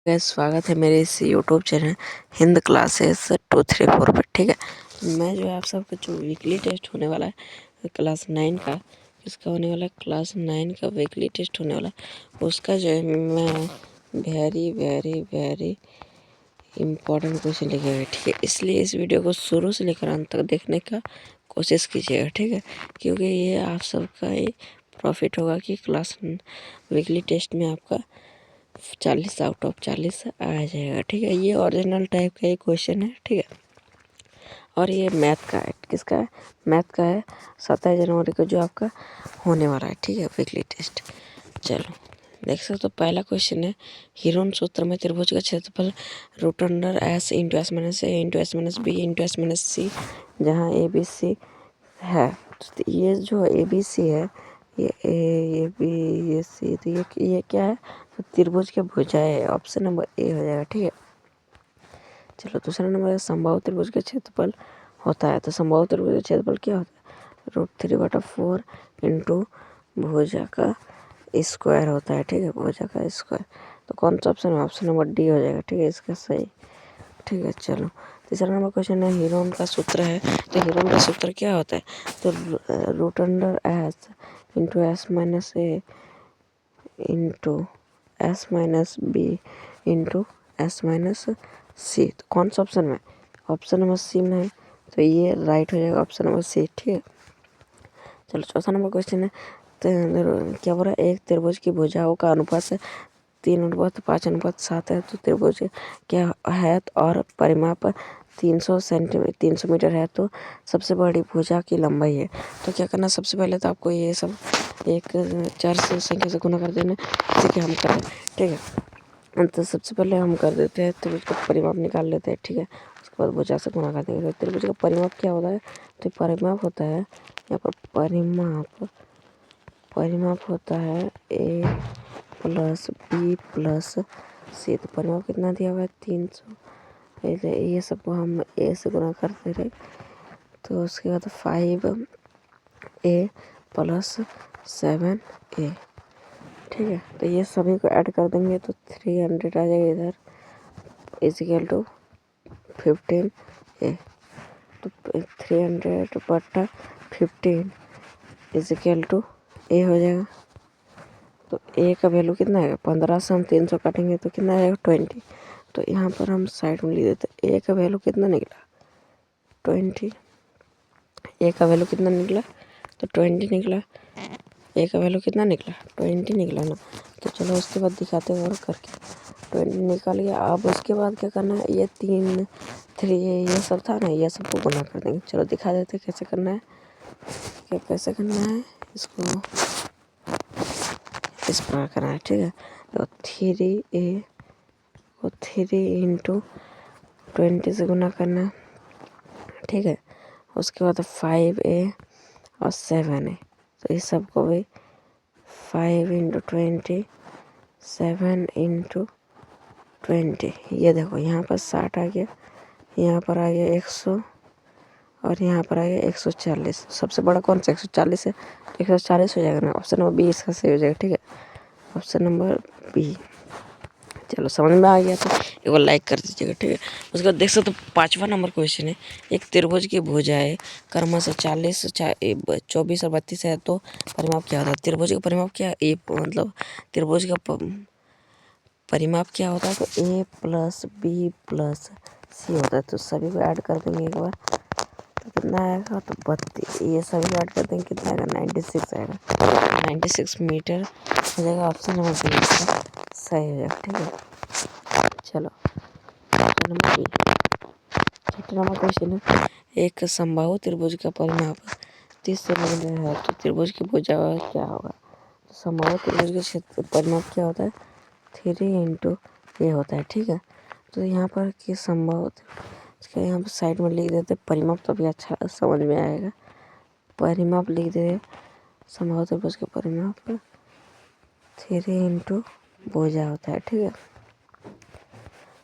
Guys स्वागत है मेरे इस यूट्यूब चैनल हिंद क्लासेस 234 पर। ठीक है, मैं जो है आप सबका जो वीकली टेस्ट होने वाला है क्लास 9 का, किसका होने वाला है, क्लास 9 का वीकली टेस्ट होने वाला है, उसका जो है मैं very very very important question लेके आया। ठीक है, इसलिए इस वीडियो को शुरू से लेकर अंत तक देखने का कोशिश कीजिएगा। ठीक है, क्योंकि ये आप सबका ही प्रॉफिट होगा कि क्लास वीकली टेस्ट में आपका 40 आउट ऑफ 40 आ जाएगा। ठीक है, ये ओरिजिनल टाइप का एक क्वेश्चन है। ठीक है, और ये मैथ का है। किसका है? मैथ का है, 27 जनवरी को जो आपका होने वाला है। ठीक है, वीकली टेस्ट। चलो देख सकते हो, पहला क्वेश्चन है, हीरोन सूत्र में त्रिभुज का क्षेत्रफल root under S into S minus A into S minus B into S minus C, जहाँ ए बी सी है। तो ये जो ए बी सी है, ये बी ये सी, तो ये क्या है? तो त्रिभुज के भुजाएं है। ऑप्शन नंबर ए हो जाएगा। ठीक है, चलो दूसरा नंबर है, समबाहु त्रिभुज का क्षेत्रफल होता है। तो समबाहु त्रिभुज का क्षेत्रफल क्या होता है? √3/4 इंटू भुजा का स्क्वायर होता है। ठीक है, भुजा का स्क्वायर। तो कौन सा ऑप्शन है? ऑप्शन नंबर डी हो जाएगा। ठीक है, इसका सही। ठीक है, चलो तीसरा नंबर क्वेश्चन है, हीरोन का सूत्र है। तो हीरोन का सूत्र क्या होता है? तो root under S into S minus A into S minus B into S minus C. तो कौन सा ऑप्शन में? ऑप्शन नंबर सी में है, तो ये राइट हो जाएगा, ऑप्शन नंबर सी। ठीक है, चलो चौथा नंबर क्वेश्चन है, तो क्या बोल रहा है, एक त्रिभुज की भुजाओं का अनुपात है 3:5:7 है। तो त्रिभुज क्या है और परिमाप 300 मीटर है। तो सबसे बड़ी भुजा की लंबाई है। तो क्या करना, सबसे पहले तो आपको ये सब एक चार से संख्या से गुना कर देना, जैसे कि हम करें। ठीक है, तो सबसे पहले हम कर देते हैं, त्रिभुज का परिमाप निकाल लेते हैं। ठीक है, उसके बाद भुजा से गुना कर देंगे। तो त्रिभुज का परिमाप क्या होता है? तो परिमाप होता है, यहाँ पर परिमाप होता है ए प्लस बी प्लस सी। तो परिमाप कितना दिया हुआ है? 300। ये सबको हम ए से गुना करते रहे, तो उसके बाद 5a प्लस 7a। ठीक है, तो ये सभी को ऐड कर देंगे तो 300 आ जाएगा इधर, इजिकल टू 15a। तो 300/15 इजिकल टू a हो जाएगा। तो a का वैल्यू कितना आएगा? 15 से हम 300 काटेंगे तो कितना आएगा? 20। तो यहाँ पर हम साइड में लिख देते हैं, a का वैल्यू कितना निकला? 20। a का वैल्यू कितना निकला? तो 20 निकला। a का वैल्यू कितना निकला? 20 निकला ना। तो चलो उसके बाद दिखाते हैं और करके। 20 निकाल गया। अब उसके बाद क्या करना है, ये 3 ये सब था ना, ये सबको गुना कर देंगे। चलो दिखा देते हैं कैसे करना है। कैसे करना है इसको, इस प्रकार करना है। ठीक है, तो 3a को 3 इंटू 20 से गुना करना है। ठीक है, उसके बाद 5a और 7a। तो इस सबको भी 5 इंटू 20 7 इंटू 20। ये देखो यहाँ पर 60 आ गया, यहाँ पर आ गया 100 और यहाँ पर आ गया 140। सबसे बड़ा कौन सा? 140 है, 140 हो जाएगा ना। ऑप्शन नंबर बी इसका सही हो जाएगा। ठीक है, ऑप्शन नंबर बी। चलो समझ में आ गया तो एक बार लाइक कर दीजिएगा। ठीक है, उसके बाद देख सकते तो 5वां नंबर क्वेश्चन है, एक त्रिभुज की भुजाएं क्रमशः 40 24 और 32 है। तो परिमाप क्या होता है? त्रिभुज का परिमाप क्या? ए मतलब त्रिभुज का परिमाप क्या होता है? तो ए प्लस बी प्लस सी होता है। तो सभी को ऐड कर देंगे एक बार, तो कितना आएगा? तो 32। ये सभी ऐड कर देंगे, कितना आएगा? 96 आएगा। 96 मीटर हो जाएगा। ऑप्शन नंबर बी इसका सही हो जाएगा। ठीक है, चलो ऑप्शन नंबर बी। छठा नंबर क्वेश्चन है, एक समबाहु त्रिभुज का परिमाप 30 सेंटीमीटर है। तो त्रिभुज की भुजा क्या होगा? तो समबाहु त्रिभुज का क्षेत्र परिमाप क्या होता है? 3 इंटू ए होता है। ठीक है, तो यहाँ पर कि समबाहु इसका यहाँ पर साइड में लिख देते परिमाप, तो भी अच्छा समझ में आएगा। परिमाप लिख दे, समबाहु त्रिभुज के परिमाप 3 इंटू भुजा होता है। ठीक है,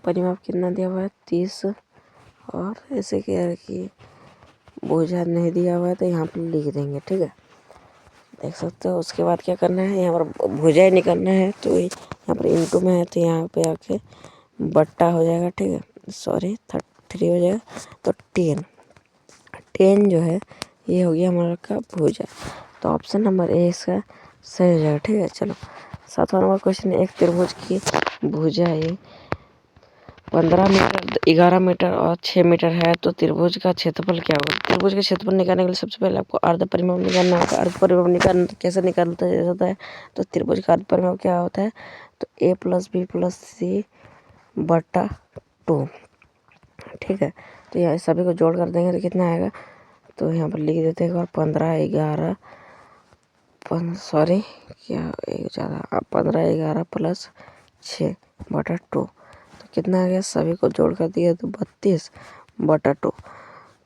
परिमाप कितना दिया हुआ है? 30। और ऐसे क्या है कि भुजा नहीं दिया हुआ है तो यहाँ पर लिख देंगे। ठीक है, देख सकते हो। उसके बाद क्या करना है, यहाँ पर भुजा ही निकालना है, तो यहाँ पर इंटू में है तो यहाँ पे आके बट्टा हो जाएगा, ठीक है, सॉरी 3 हो जाएगा, तो 10 जो है ये हो गया हमारा का भुजा। तो ऑप्शन नंबर ए इसका सही हो जाएगा, ठीक है। चलो 7वां नंबर क्वेश्चन, एक त्रिभुज की भुजा ये 15 मीटर, 11 मीटर और 6 मीटर है, तो त्रिभुज का क्षेत्रफल क्या होगा। त्रिभुज का क्षेत्रफल निकालने के लिए सबसे पहले आपको अर्ध परिमाप निकालना होगा। अर्ध परिमाप निकालना कैसे निकालता होता है, तो त्रिभुज का अर्ध परिमाप क्या होता है, तो a + b + c बटा 2, ठीक है। तो यहाँ सभी को जोड़ कर देंगे तो कितना आएगा, तो यहाँ पर लिख देते हैं 15 11 सॉरी क्या एक ज़्यादा 15 11 + 6 बटा 2, तो कितना आ गया, सभी को जोड़ कर दिया तो 32 बटा 2,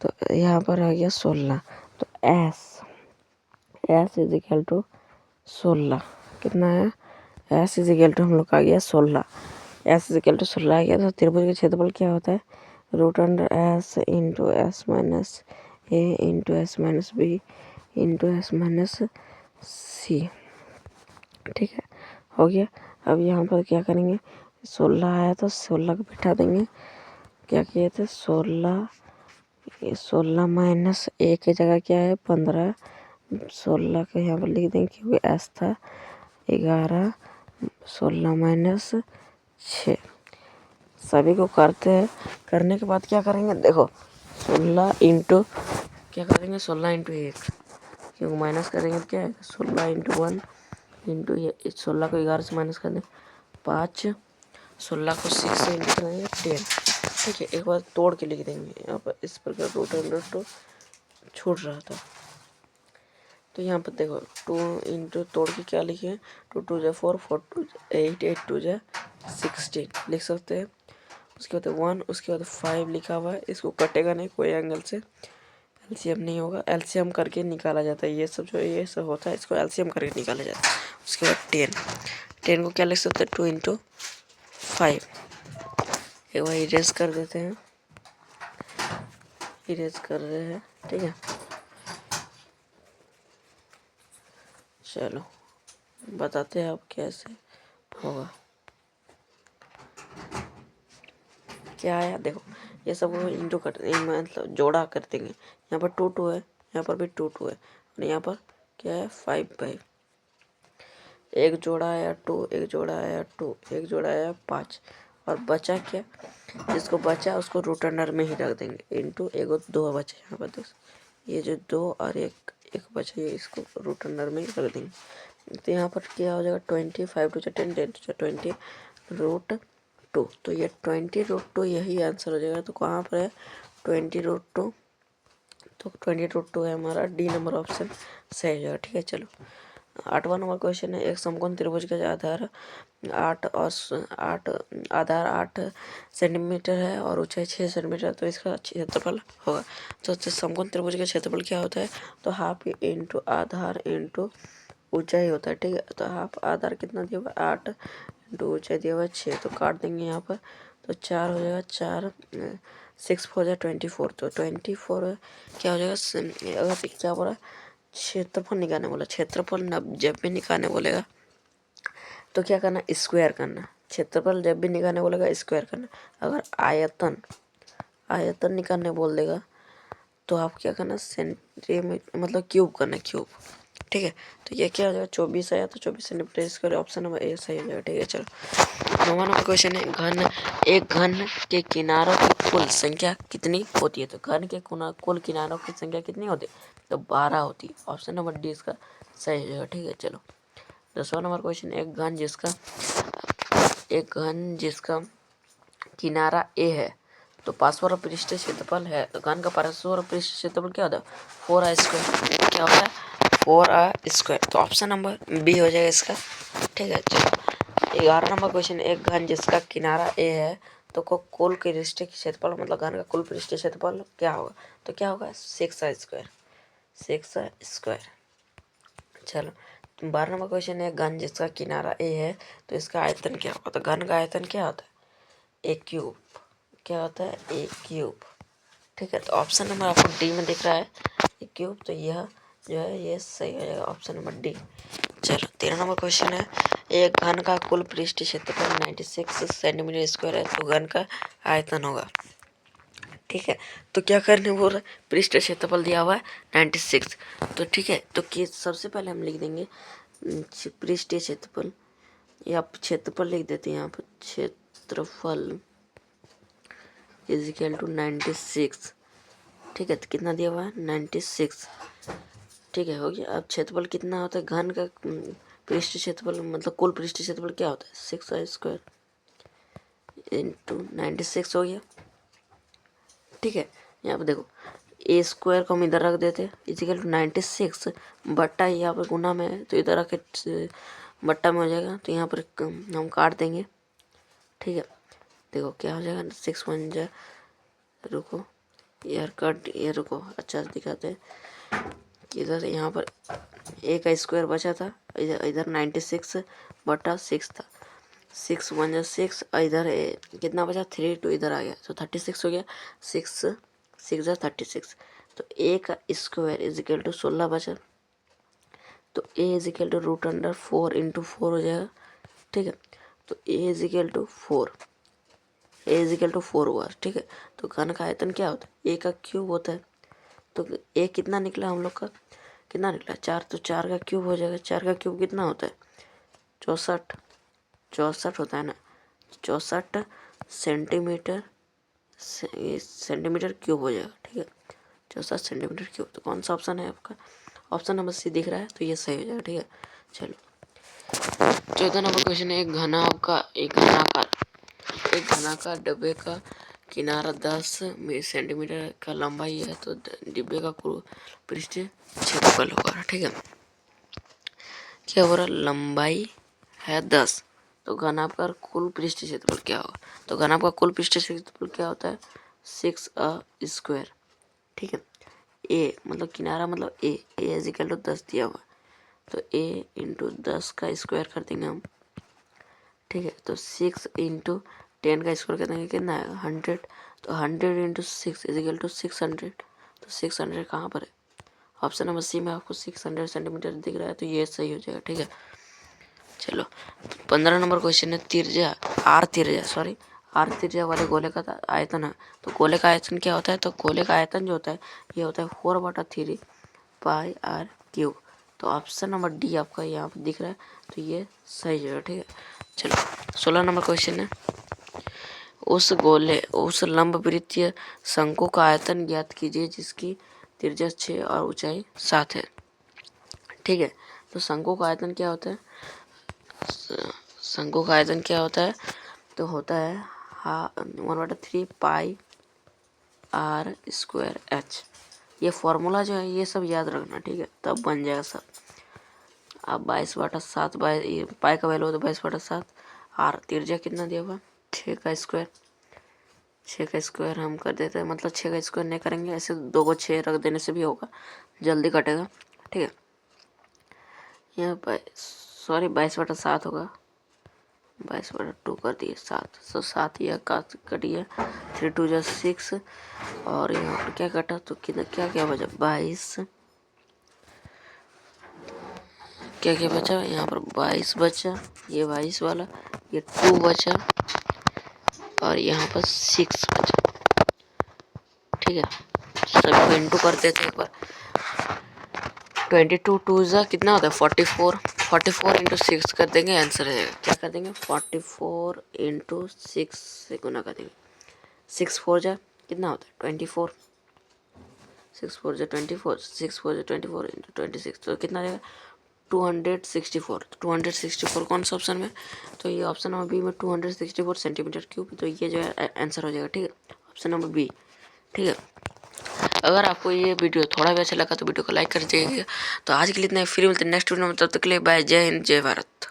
तो यहाँ पर आ गया 16। तो S = 16 कितना है, S = हम लोग का आ गया 16, S = 16 आ गया। तो त्रिभुज का क्षेत्रफल क्या होता है, √S × S - a × S - b × S - c, ठीक है, हो गया। अब यहाँ पर क्या करेंगे, 16 आया तो 16 को बिठा देंगे, क्या किए थे 16 - a की जगह क्या है 15, 16 को यहाँ पर लिख देंगे क्योंकि S था, 11 16 - 6, सभी को करते हैं। करने के बाद क्या करेंगे, देखो 16 इंटू क्या करेंगे, 16 × 1, क्योंकि माइनस करेंगे तो क्या है 16 × 1 इंटू ये 16 को 11 से माइनस कर दें 5, 16 को 6 से इंटू करेंगे 10, ठीक है। एक बार तोड़ के लिख देंगे, यहाँ पर इस प्रकार √2 छूट रहा था, तो यहाँ पर देखो 2 इंटू तोड़ के क्या लिखे, 2 × 2 = 4, 4 × 2 = 8, 8 × 2 = 16 लिख सकते हैं। उसके बाद 1, उसके बाद 5 लिखा हुआ है, इसको कटेगा नहीं कोई एंगल से, एलसीएम नहीं होगा, एलसीएम करके निकाला जाता है, ये सब होता है, इसको एलसीएम करके निकाला जाता है। उसके बाद 10 को क्या लिख सकते हैं, 2 × 5, एक बार इरेज कर देते हैं, इरेज कर रहे हैं, ठीक है। चलो बताते हैं अब कैसे होगा, क्या आया देखो, ये सब इंटू कर मतलब जोड़ा कर देंगे। यहाँ पर 2 2 है, यहाँ पर भी 2 2 है, और यहाँ पर क्या है 5 5, एक जोड़ा आया 2, एक जोड़ा आया 2, एक जोड़ा आया 5, और बचा क्या, जिसको बचा उसको रूट अंडर में ही रख देंगे, इंटू एगो 2 बचा, यहाँ पर देखो ये जो 2 और एक बचा, ये इसको रूट अंडर में ही रख देंगे। तो यहाँ पर क्या हो जाएगा 20, 5 × 2 = 10, 10 × 2 = 20 √2, तो ये 20 √2 यही आंसर हो जाएगा। तो कहाँ पर है 20 √2, तो 20 √2 है हमारा, डी नंबर ऑप्शन सही हो जाएगा, ठीक है। चलो 8वां नंबर क्वेश्चन है, एक समकोण त्रिभुज का आधार 8 सेंटीमीटर है और ऊंचाई 6 सेंटीमीटर, तो इसका क्षेत्रफल होगा। तो समकोण त्रिभुज का क्षेत्रफल क्या होता है, तो हाफ इंटू आधार इंटू ऊंचाई होता है, ठीक है। तो हाफ आधार कितना दिया हुआ 8 इंटू ऊंचाई दिया हुआ 6, तो काट देंगे यहाँ पर, तो 4 हो जाएगा, 4 6 4 = 24, तो 24 क्या हो जाएगा, अगर क्या बोला क्षेत्रफल निकालने बोला, क्षेत्रफल जब भी निकालने बोलेगा तो क्या करना, स्क्वायर करना, क्षेत्रफल जब भी निकालने बोलेगा स्क्वायर करना। अगर आयतन निकालने बोल देगा तो आप क्या करना, सेंटीमीटर मतलब क्यूब करना, क्यूब, ठीक है। तो ये क्या हो जाएगा 24 आया, तो 24 सेंटीमीटर, इसका ऑप्शन नंबर ए सही हो जाएगा, ठीक है। चलो 9वां नंबर क्वेश्चन है, एक घन के किनारों की कुल संख्या कितनी होती है, तो घन के कुल किनारों की संख्या कितनी होती है, तो 12 होती है, ऑप्शन नंबर डी इसका सही हो जाएगा, ठीक है। चलो 10वां नंबर क्वेश्चन, एक घन जिसका किनारा ए है तो पार्श्व पृष्ठ क्षेत्रफल है, तो घन का पार्श्व पृष्ठ क्षेत्रफल क्या होता है 4a², क्या होता है 4a², तो ऑप्शन नंबर बी हो जाएगा इसका, ठीक है। चलो 11 नंबर क्वेश्चन, एक घन जिसका किनारा ए है तो कुल पृष्ठ क्षेत्रफल मतलब घन का कुल पृष्ठ क्षेत्रफल क्या होगा, तो क्या होगा 6a², 6a²। चलो 12 नंबर क्वेश्चन है, घन जिसका किनारा ए है तो इसका आयतन क्या होगा, तो घन का आयतन क्या होता है ए क्यूब, क्या होता है ए क्यूब, ठीक है। तो ऑप्शन नंबर आपको डी में दिख रहा है ए क्यूब, तो यह जो है ये सही हो जाएगा, ऑप्शन नंबर डी। चलो 13 नंबर क्वेश्चन है, एक घन का कुल पृष्ठ क्षेत्रफल 96 सेंटीमीटर स्क्वायर है तो घन का आयतन होगा। ठीक है, तो क्या करने बोल रहा है, पृष्ठ क्षेत्रफल दिया हुआ है 96। तो ठीक है, तो सबसे पहले हम लिख देंगे पृष्ठीय क्षेत्रफल, या क्षेत्रफल लिख देते हैं यहाँ पर, क्षेत्रफल इज इक्वल टू 96। ठीक है, तो कितना दिया हुआ है 96। ठीक है, हो गया। अब क्षेत्रफल कितना होता है घन का, पृष्ठ क्षेत्रफल मतलब कुल पृष्ठ क्षेत्रफल क्या होता है 6 इंटू 96 हो गया। ठीक है, यहाँ पे देखो ए स्क्वायर को हम इधर रख देते इजिकल टू 96 बट्टा यहाँ पर गुना में है तो इधर रख के बट्टा में हो जाएगा, तो यहाँ पर हम काट देंगे। ठीक है, देखो क्या हो जाएगा 6 1 जा, रुको यार कट, ये रुको अच्छा से दिखाते हैं कि इधर यहाँ पर ए का स्क्वायर बचा था, इधर 96 बट्टा 6 था, 6 1 जा 6, इधर कितना बचा 3 2 इधर आ गया तो 36 हो गया, 6 6 जा 36। तो ए का स्क्वायर इज इक्वल टू 16 बचा, तो A is equal to root under 4 into 4 हो जाएगा। ठीक है, तो A is equal to 4, A is equal to 4 हुआ। ठीक है, तो घन का आयतन क्या होता है, ए का क्यूब होता है। तो ए कितना निकला हम लोग का, कितना निकला 4, तो 4 का क्यूब हो जाएगा। 4 का क्यूब कितना होता है 64, 64 होता है ना, 64 सेंटीमीटर सेंटीमीटर क्यूब हो जाएगा। ठीक है, 64 सेंटीमीटर क्यूब। तो कौन सा ऑप्शन है आपका, ऑप्शन नंबर सी दिख रहा है, तो ये सही हो जाएगा। ठीक है, चलो 14 नंबर क्वेश्चन है, एक घनाकार डब्बे का किनारा 10 सेंटीमीटर का लंबाई है तो डिब्बे का कुल पृष्ठ क्षेत्रफल होगा। ठीक है, क्या हो रहा, लंबाई है 10 तो घनाकार कुल पृष्ठ क्षेत्रफल क्या होगा, तो घनाकार कुल पृष्ठ क्षेत्रफल क्या होता है 6 स्क्वायर। ठीक है, ए मतलब किनारा मतलब ए इज इक्वल टू 10 दिया हुआ, तो ए इंटू 10 का स्क्वायर कर देंगे हम। ठीक है, तो 6 इंटू 10 का स्क्वायर कर देंगे, कितना आएगा 100, तो 100 इंटू 6 इज इक्वल टू 600। तो 600 कहाँ पर है, ऑप्शन नंबर सी में आपको 600 सेंटीमीटर दिख रहा है, तो ये सही हो जाएगा। ठीक है, चलो 15 नंबर क्वेश्चन है, आर त्रिज्या वाले गोले का आयतन है, तो गोले का आयतन क्या होता है, तो गोले का आयतन जो होता है ये होता है 4/3 पाई आर क्यूब। तो ऑप्शन नंबर डी आपका यहाँ पर दिख रहा है, तो ये सही जगह। ठीक है, चलो 16 नंबर क्वेश्चन है, उस लंब वृत्तीय शंकु का आयतन ज्ञात कीजिए जिसकी त्रिज्या 6 और ऊंचाई 7 है। ठीक है, तो शंकु का आयतन क्या होता है, शंकु का आयतन क्या होता है, तो होता है 1/3 पाई आर स्क्वायर एच। ये फॉर्मूला जो है ये सब याद रखना। ठीक है, तब बन जाएगा सब। अब 22/7 पाई का वैल्यू होता है 22/7, आर त्रिज्या कितना दिया हुआ 6 का स्क्वायर, 6 का स्क्वायर हम कर देते हैं, मतलब 6 का स्क्वायर नहीं करेंगे, ऐसे 2 को 6 रख देने से भी होगा, जल्दी कटेगा। ठीक है, यहाँ पर 22/7 होगा, 22/2 कर दिए 7, तो 7 यह कट गया, 3 2 जा 6, और यहाँ पर क्या कटा, तो कितना क्या क्या बचा 22, क्या क्या बचा यहाँ पर 22 बचा, ये 22 वाला, ये 2 बचा, और यहाँ पर 6 बचा। ठीक है, सभी को इंटू कर देते हैं एक बार, 22 2 जा कितना होता है 44, 44 इंटू 6 कर देंगे, आंसर है क्या कर देंगे 44 इंटू 6 से गुना कर देंगे, 6 4 जा कितना होता है 24, 6 4 जा 24, 6 4 जा 24 इंटू 26, तो कितना आएगा 264। 264 कौन सा ऑप्शन में, तो ये ऑप्शन नंबर बी में 264 सेंटीमीटर क्यूब, तो ये जो है आंसर हो जाएगा। ठीक है, ऑप्शन नंबर बी। ठीक है, अगर आपको ये वीडियो थोड़ा भी अच्छा लगा तो वीडियो को लाइक कर दीजिएगा। तो आज के लिए इतना, फिर मिलते हैं नेक्स्ट वीडियो में, तब तक के लिए बाय, जय हिंद जय भारत।